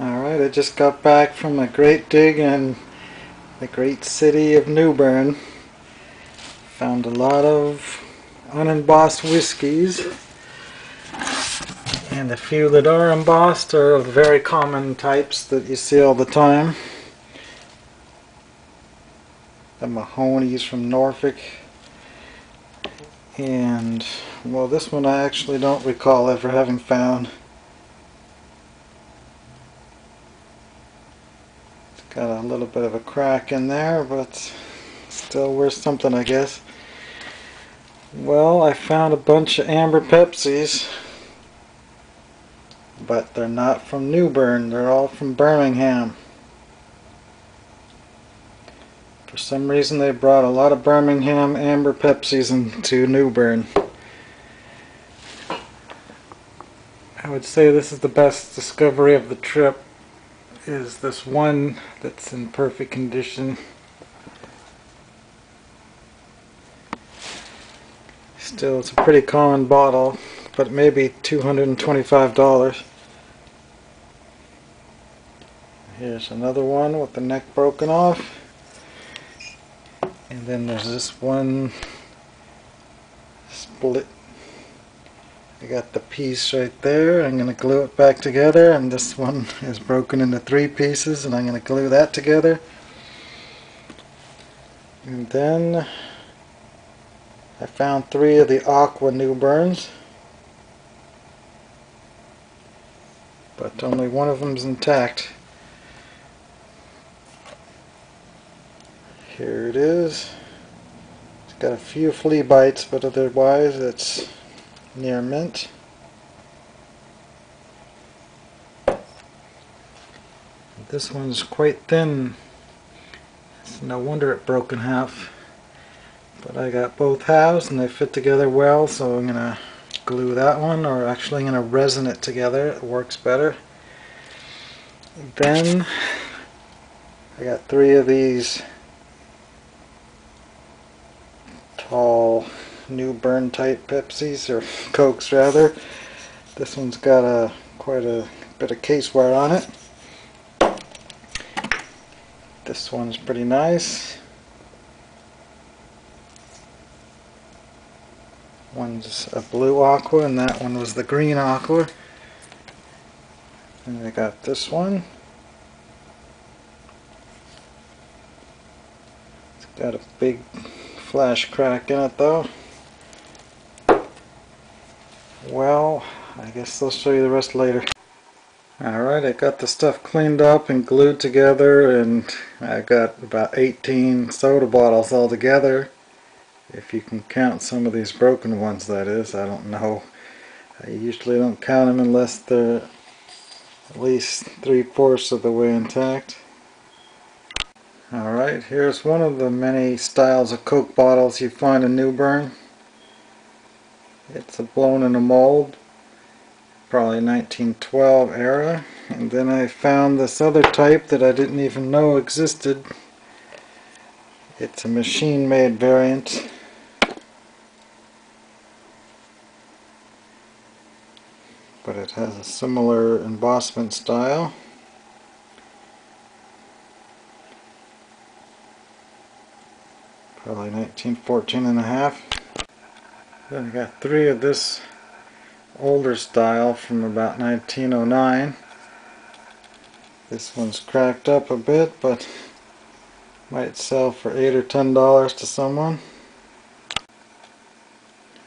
Alright, I just got back from a great dig in the great city of New Bern. Found a lot of unembossed whiskeys, and the few that are embossed are of very common types that you see all the time. The Mahoney's from Norfolk, and well, this one I actually don't recall ever having found. Got a little bit of a crack in there, but still worth something, I guess. Well, I found a bunch of amber Pepsis, but they're not from New Bern. They're all from Birmingham. For some reason they brought a lot of Birmingham amber Pepsis into New Bern. I would say this is the best discovery of the trip, is this one that's in perfect condition. Still, it's a pretty common bottle, but maybe $225. Here's another one with the neck broken off. And then there's this one split. I got the piece right there. I'm going to glue it back together, and this one is broken into 3 pieces, and I'm going to glue that together. And then I found 3 of the Aqua New Berns, but only one of them's intact. Here it is. It's got a few flea bites, but otherwise it's near mint. This one's quite thin. It's no wonder it broke in half. But I got both halves and they fit together well, so I'm gonna glue that one, or actually I'm gonna resin it together. It works better. Then I got 3 of these tall New Bern type Pepsis, or Cokes rather. This one's got quite a bit of case wear on it. This one's pretty nice. One's a blue aqua and that one was the green aqua. And I got this one. It's got a big flash crack in it though. Well, I guess I'll show you the rest later. Alright, I got the stuff cleaned up and glued together, and I got about 18 soda bottles all together. If you can count some of these broken ones, that is. I don't know. I usually don't count them unless they're at least 3/4 of the way intact. Alright, here's one of the many styles of Coke bottles you find in New Bern. It's a blown in a mold, probably 1912 era. And then I found this other type that I didn't even know existed. It's a machine-made variant. But it has a similar embossment style. Probably 1914 and a half. Then I got 3 of this older style from about 1909. This one's cracked up a bit, but might sell for $8 or $10 to someone.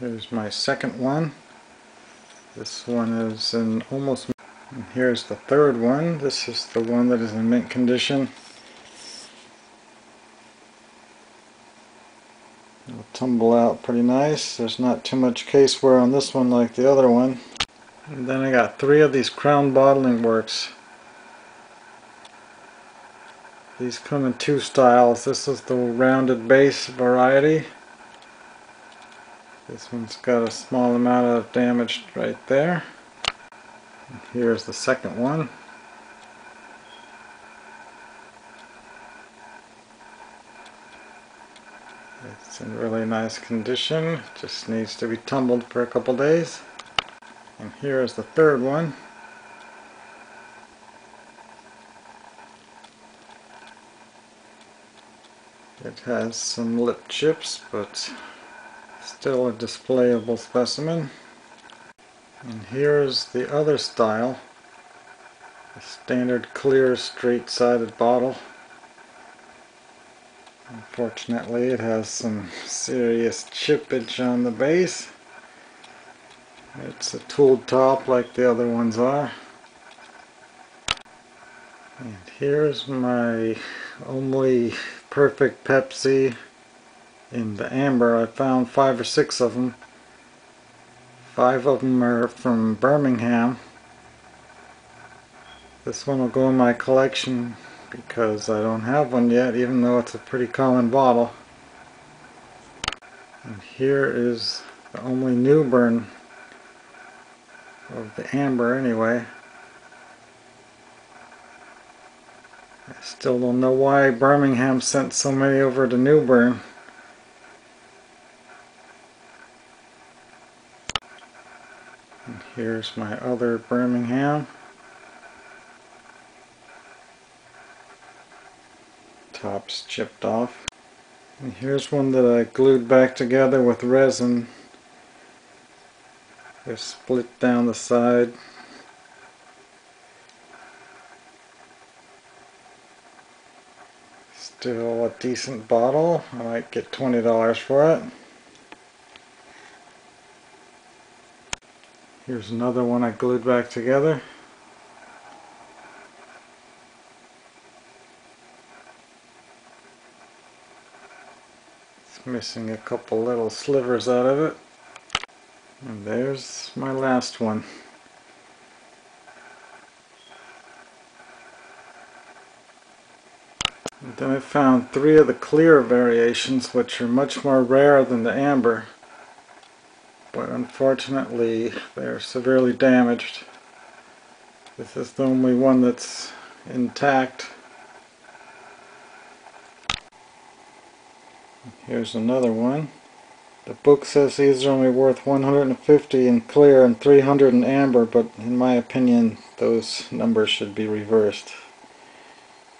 Here's my second one. This one is in almost, and here's the third one. This is the one that is in mint condition. It'll tumble out pretty nice. There's not too much case wear on this one like the other one. And then I got 3 of these Crown Bottling Works. These come in 2 styles. This is the rounded base variety. This one's got a small amount of damage right there. And here's the second one. It's in really nice condition. It just needs to be tumbled for a couple days. And here is the third one. It has some lip chips, but still a displayable specimen. And here's the other style, a standard clear straight-sided bottle. Unfortunately, it has some serious chippage on the base. It's a tooled top like the other ones are. And here's my only perfect Pepsi in the amber. I found 5 or 6 of them. 5 of them are from Birmingham. This one will go in my collection because I don't have one yet, even though it's a pretty common bottle. And here is the only new Bern of the amber anyway. I still don't know why Birmingham sent so many over to New Bern. And here's my other Birmingham. Top's chipped off. And here's one that I glued back together with resin. They're split down the side. Still a decent bottle. I might get $20 for it. Here's another one I glued back together. It's missing a couple little slivers out of it. And there's my last one. And then I found 3 of the clear variations, which are much more rare than the amber. But unfortunately they're severely damaged. This is the only one that's intact. Here's another one. The book says these are only worth 150 in clear and 300 in amber, but in my opinion those numbers should be reversed.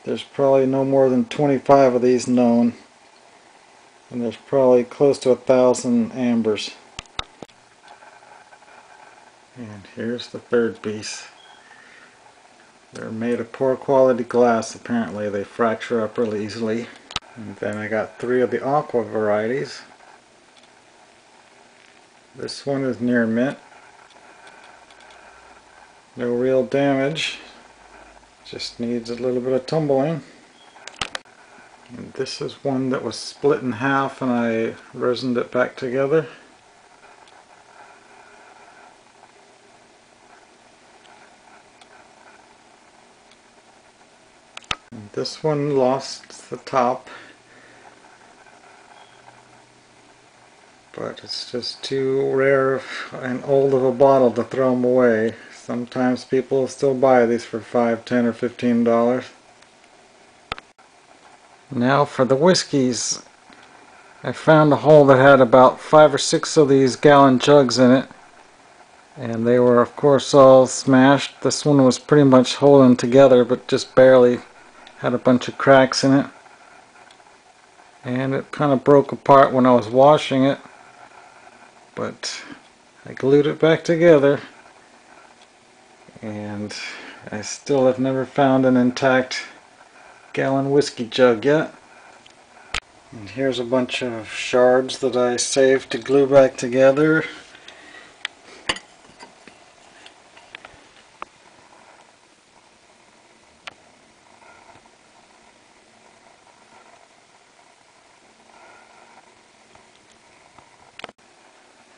There's probably no more than 25 of these known, and there's probably close to 1,000 ambers. And here's the third piece. They're made of poor quality glass apparently. They fracture up really easily. And then I got 3 of the aqua varieties. This one is near mint. No real damage. Just needs a little bit of tumbling. And this is one that was split in half and I resined it back together. And this one lost the top, but it's just too rare and old of a bottle to throw them away. Sometimes people still buy these for $5, $10, or $15. Now for the whiskeys. I found a hole that had about 5 or 6 of these gallon jugs in it, and they were of course all smashed. This one was pretty much holding together, but just barely. Had a bunch of cracks in it, and it kind of broke apart when I was washing it, but I glued it back together, and I still have never found an intact gallon whiskey jug yet. And here's a bunch of shards that I saved to glue back together.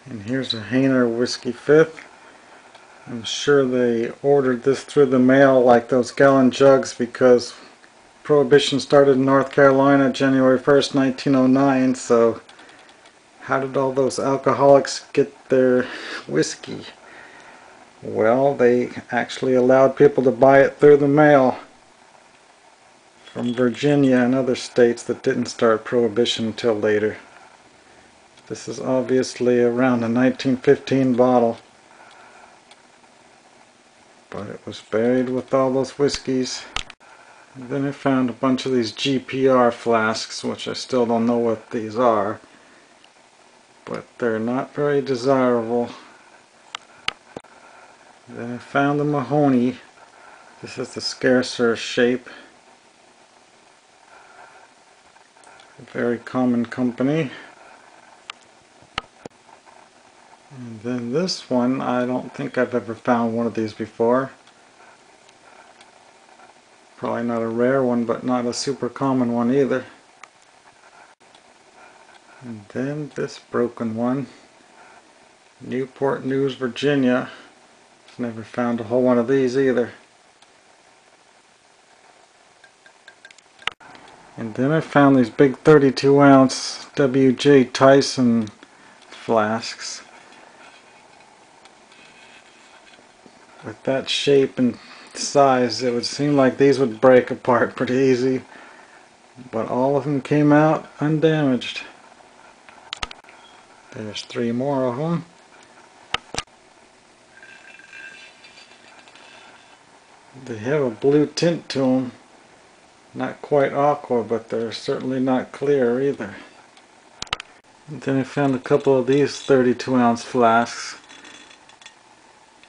And here's a Hainer Whiskey 5th. I'm sure they ordered this through the mail like those gallon jugs, because Prohibition started in North Carolina January 1st, 1909, so how did all those alcoholics get their whiskey? Well, they actually allowed people to buy it through the mail from Virginia and other states that didn't start Prohibition until later. This is obviously around a 1915 bottle, but it was buried with all those whiskeys. And then I found a bunch of these GPR flasks, which I still don't know what these are, but they're not very desirable. Then I found the Mahoney. This is the scarcer shape. A very common company. And then this one, I don't think I've ever found one of these before. Probably not a rare one, but not a super common one either. And then this broken one. Newport News, Virginia. I've never found a whole one of these either. And then I found these big 32 ounce W.J. Tyson flasks. With that shape and size, it would seem like these would break apart pretty easy. But all of them came out undamaged. There's 3 more of them. They have a blue tint to them. Not quite aqua, but they're certainly not clear either. And then I found a couple of these 32 ounce flasks.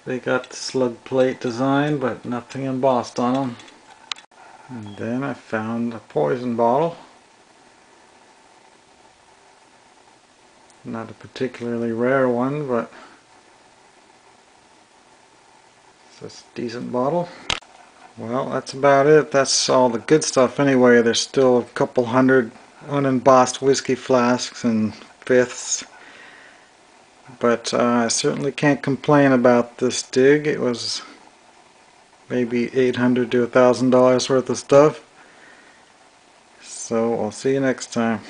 They got the slug plate design, but nothing embossed on them. And then I found a poison bottle. Not a particularly rare one, but it's a decent bottle. Well, that's about it. That's all the good stuff anyway. There's still a couple hundred unembossed whiskey flasks and fifths. But I certainly can't complain about this dig. It was maybe $800 to $1,000 worth of stuff. So I'll see you next time.